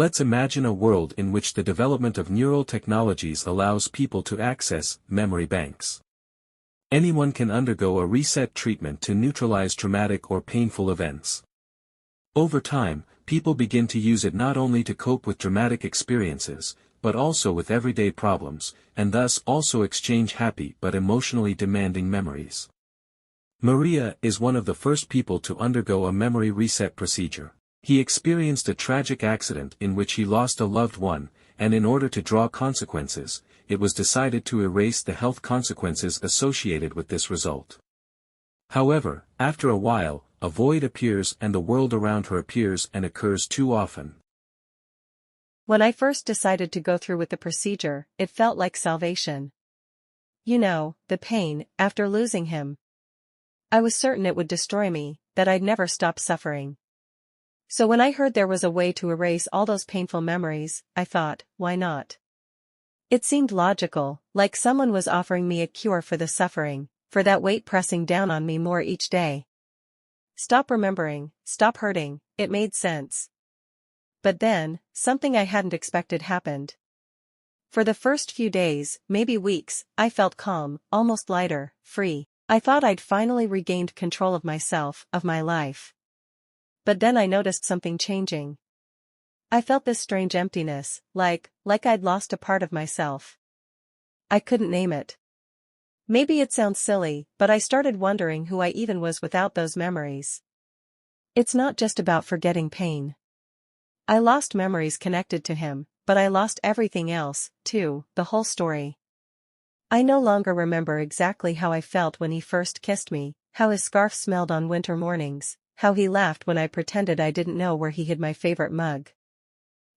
Let's imagine a world in which the development of neural technologies allows people to access memory banks. Anyone can undergo a reset treatment to neutralize traumatic or painful events. Over time, people begin to use it not only to cope with dramatic experiences, but also with everyday problems, and thus also exchange happy but emotionally demanding memories. Maria is one of the first people to undergo a memory reset procedure. He experienced a tragic accident in which he lost a loved one, and in order to draw consequences, it was decided to erase the health consequences associated with this result. However, after a while, a void appears and the world around her appears and occurs too often. When I first decided to go through with the procedure, it felt like salvation. You know, the pain, after losing him. I was certain it would destroy me, that I'd never stop suffering. So when I heard there was a way to erase all those painful memories, I thought, why not? It seemed logical, like someone was offering me a cure for the suffering, for that weight pressing down on me more each day. Stop remembering, stop hurting, it made sense. But then, something I hadn't expected happened. For the first few days, maybe weeks, I felt calm, almost lighter, free. I thought I'd finally regained control of myself, of my life. But then I noticed something changing. I felt this strange emptiness, like I'd lost a part of myself. I couldn't name it. Maybe it sounds silly, but I started wondering who I even was without those memories. It's not just about forgetting pain. I lost memories connected to him, but I lost everything else, too, the whole story. I no longer remember exactly how I felt when he first kissed me, how his scarf smelled on winter mornings, how he laughed when I pretended I didn't know where he hid my favorite mug.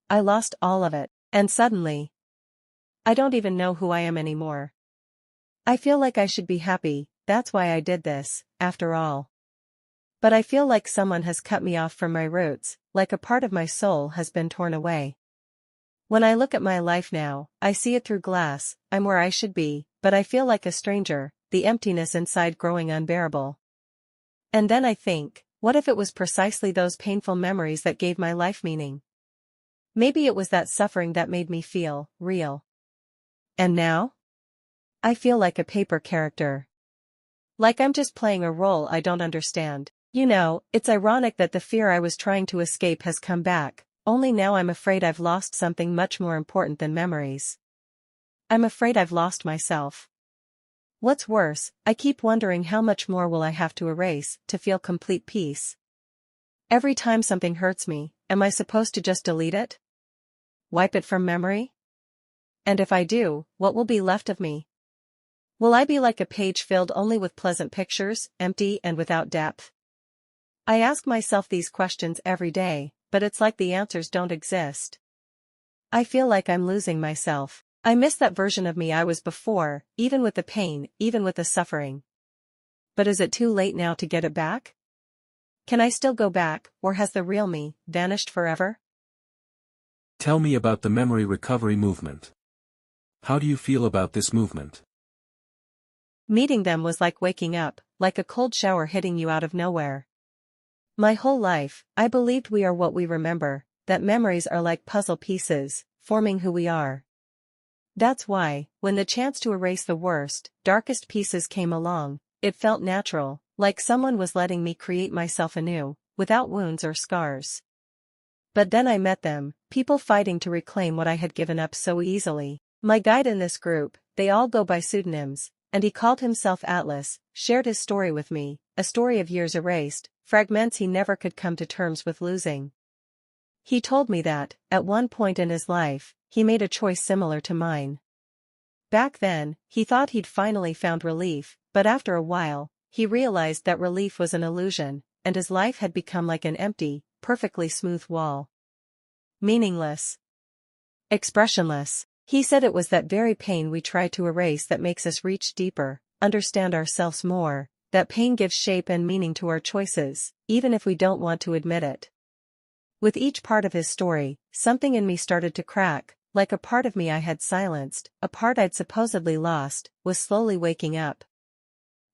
I lost all of it, and suddenly, I don't even know who I am anymore. I feel like I should be happy, that's why I did this, after all. But I feel like someone has cut me off from my roots, like a part of my soul has been torn away. When I look at my life now, I see it through glass, I'm where I should be, but I feel like a stranger, the emptiness inside growing unbearable. And then I think, what if it was precisely those painful memories that gave my life meaning? Maybe it was that suffering that made me feel real. And now? I feel like a paper character. Like I'm just playing a role I don't understand. You know, it's ironic that the fear I was trying to escape has come back, only now I'm afraid I've lost something much more important than memories. I'm afraid I've lost myself. What's worse, I keep wondering how much more will I have to erase to feel complete peace. Every time something hurts me, am I supposed to just delete it? Wipe it from memory? And if I do, what will be left of me? Will I be like a page filled only with pleasant pictures, empty and without depth? I ask myself these questions every day, but it's like the answers don't exist. I feel like I'm losing myself. I miss that version of me I was before, even with the pain, even with the suffering. But is it too late now to get it back? Can I still go back, or has the real me vanished forever? Tell me about the memory recovery movement. How do you feel about this movement? Meeting them was like waking up, like a cold shower hitting you out of nowhere. My whole life, I believed we are what we remember, that memories are like puzzle pieces, forming who we are. That's why, when the chance to erase the worst, darkest pieces came along, it felt natural, like someone was letting me create myself anew, without wounds or scars. But then I met them, people fighting to reclaim what I had given up so easily. My guide in this group, they all go by pseudonyms, and he called himself Atlas, shared his story with me, a story of years erased, fragments he never could come to terms with losing. He told me that, at one point in his life, he made a choice similar to mine. Back then, he thought he'd finally found relief, but after a while, he realized that relief was an illusion, and his life had become like an empty, perfectly smooth wall. Meaningless. Expressionless. He said it was that very pain we try to erase that makes us reach deeper, understand ourselves more, that pain gives shape and meaning to our choices, even if we don't want to admit it. With each part of his story, something in me started to crack, like a part of me I had silenced, a part I'd supposedly lost, was slowly waking up.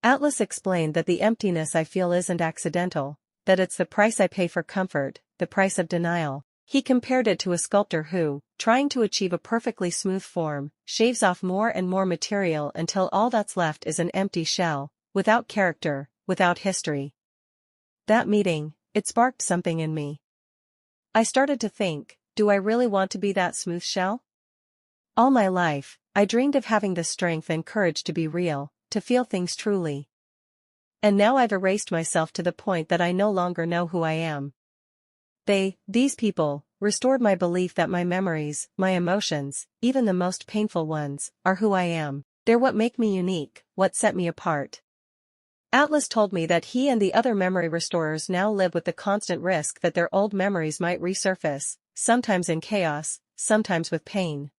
Atlas explained that the emptiness I feel isn't accidental, that it's the price I pay for comfort, the price of denial. He compared it to a sculptor who, trying to achieve a perfectly smooth form, shaves off more and more material until all that's left is an empty shell, without character, without history. That meeting, it sparked something in me. I started to think, do I really want to be that smooth shell? All my life, I dreamed of having the strength and courage to be real, to feel things truly. And now I've erased myself to the point that I no longer know who I am. These people, restored my belief that my memories, my emotions, even the most painful ones, are who I am. They're what make me unique, what set me apart. Atlas told me that he and the other memory restorers now live with the constant risk that their old memories might resurface, sometimes in chaos, sometimes with pain.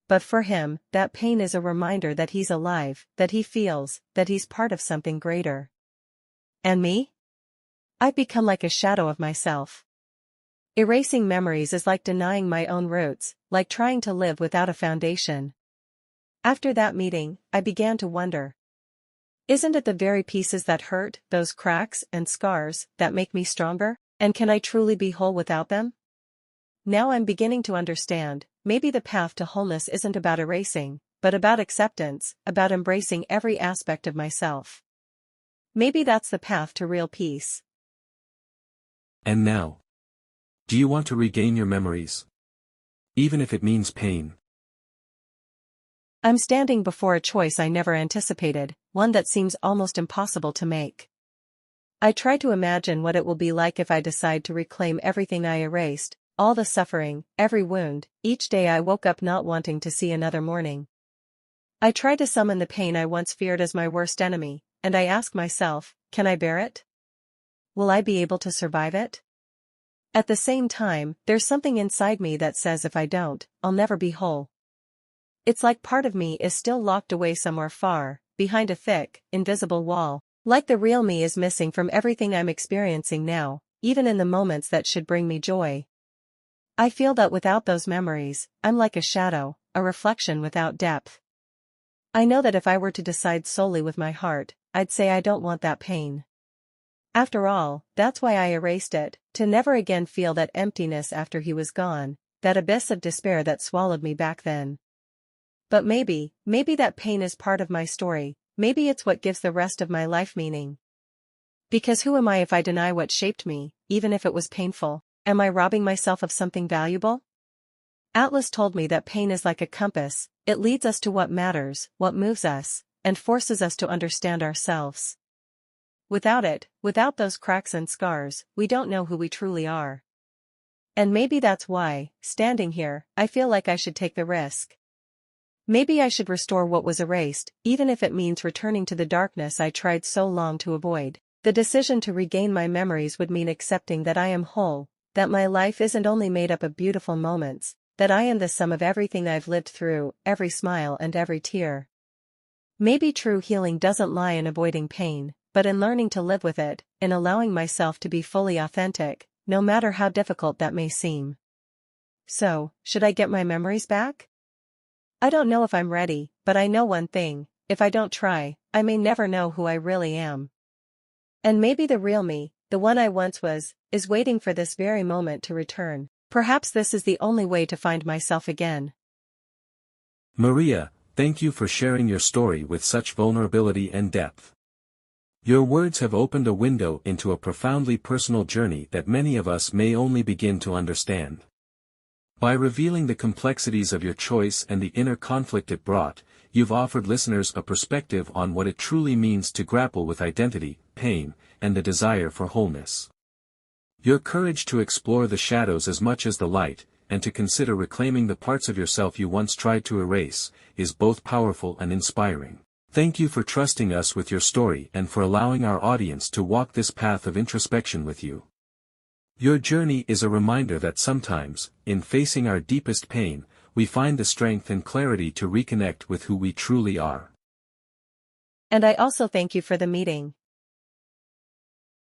But for him, that pain is a reminder that he's alive, that he feels, that he's part of something greater. And me? I've become like a shadow of myself. Erasing memories is like denying my own roots, like trying to live without a foundation. After that meeting, I began to wonder. Isn't it the very pieces that hurt, those cracks and scars, that make me stronger? And can I truly be whole without them? Now I'm beginning to understand, maybe the path to wholeness isn't about erasing, but about acceptance, about embracing every aspect of myself. Maybe that's the path to real peace. And now, do you want to regain your memories? Even if it means pain. I'm standing before a choice I never anticipated, one that seems almost impossible to make. I try to imagine what it will be like if I decide to reclaim everything I erased, all the suffering, every wound, each day I woke up not wanting to see another morning. I try to summon the pain I once feared as my worst enemy, and I ask myself, can I bear it? Will I be able to survive it? At the same time, there's something inside me that says if I don't, I'll never be whole. It's like part of me is still locked away somewhere far, behind a thick, invisible wall, like the real me is missing from everything I'm experiencing now, even in the moments that should bring me joy. I feel that without those memories, I'm like a shadow, a reflection without depth. I know that if I were to decide solely with my heart, I'd say I don't want that pain. After all, that's why I erased it, to never again feel that emptiness after he was gone, that abyss of despair that swallowed me back then. But maybe that pain is part of my story, maybe it's what gives the rest of my life meaning. Because who am I if I deny what shaped me, even if it was painful? Am I robbing myself of something valuable? Atlas told me that pain is like a compass, it leads us to what matters, what moves us, and forces us to understand ourselves. Without it, without those cracks and scars, we don't know who we truly are. And maybe that's why, standing here, I feel like I should take the risk. Maybe I should restore what was erased, even if it means returning to the darkness I tried so long to avoid. The decision to regain my memories would mean accepting that I am whole, that my life isn't only made up of beautiful moments, that I am the sum of everything I've lived through, every smile and every tear. Maybe true healing doesn't lie in avoiding pain, but in learning to live with it, in allowing myself to be fully authentic, no matter how difficult that may seem. So, should I get my memories back? I don't know if I'm ready, but I know one thing, if I don't try, I may never know who I really am. And maybe the real me, the one I once was, is waiting for this very moment to return. Perhaps this is the only way to find myself again. Maria, thank you for sharing your story with such vulnerability and depth. Your words have opened a window into a profoundly personal journey that many of us may only begin to understand. By revealing the complexities of your choice and the inner conflict it brought, you've offered listeners a perspective on what it truly means to grapple with identity, pain, and the desire for wholeness. Your courage to explore the shadows as much as the light, and to consider reclaiming the parts of yourself you once tried to erase, is both powerful and inspiring. Thank you for trusting us with your story and for allowing our audience to walk this path of introspection with you. Your journey is a reminder that sometimes, in facing our deepest pain, we find the strength and clarity to reconnect with who we truly are. And I also thank you for the meeting.